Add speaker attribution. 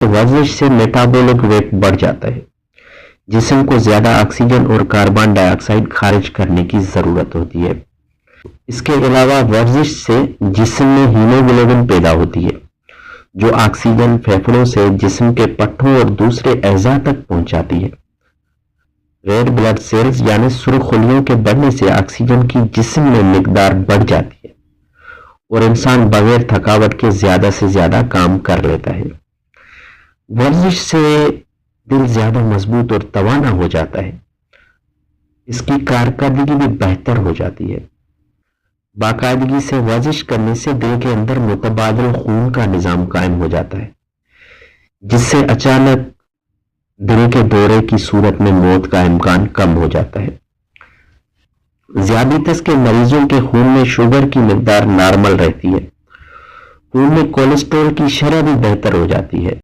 Speaker 1: तो वर्जिश से मेटाबॉलिक रेट बढ़ जाता है। जिस्म को ज्यादा ऑक्सीजन और कार्बन डाइऑक्साइड खारिज करने की जरूरत होती है। इसके अलावा वर्जिश से जिस्म में हीमोग्लोबिन पैदा होती है, जो ऑक्सीजन फेफड़ों से जिस्म के पट्टों और दूसरे अज़ा तक पहुंचाती है। रेड ब्लड सेल्स यानी सुर्खुलियों के बढ़ने से ऑक्सीजन की जिस्म में मिकदार बढ़ जाती है और इंसान बगैर थकावट के ज्यादा से ज्यादा काम कर लेता है। वर्जिश से दिल ज्यादा मजबूत और तवाना हो जाता है। इसकी कारकर्दगी भी बेहतर हो जाती है। बाकायदगी से वर्जिश करने से दिल के अंदर मुतबादिल खून का निजाम कायम हो जाता है, जिससे अचानक दिल के दौरे की सूरत में मौत का इम्कान कम हो जाता है। ज़ियादतीस के मरीजों के खून में शुगर की मिकदार नॉर्मल रहती है। खून में कोलेस्ट्रॉल की शरह भी बेहतर हो जाती है।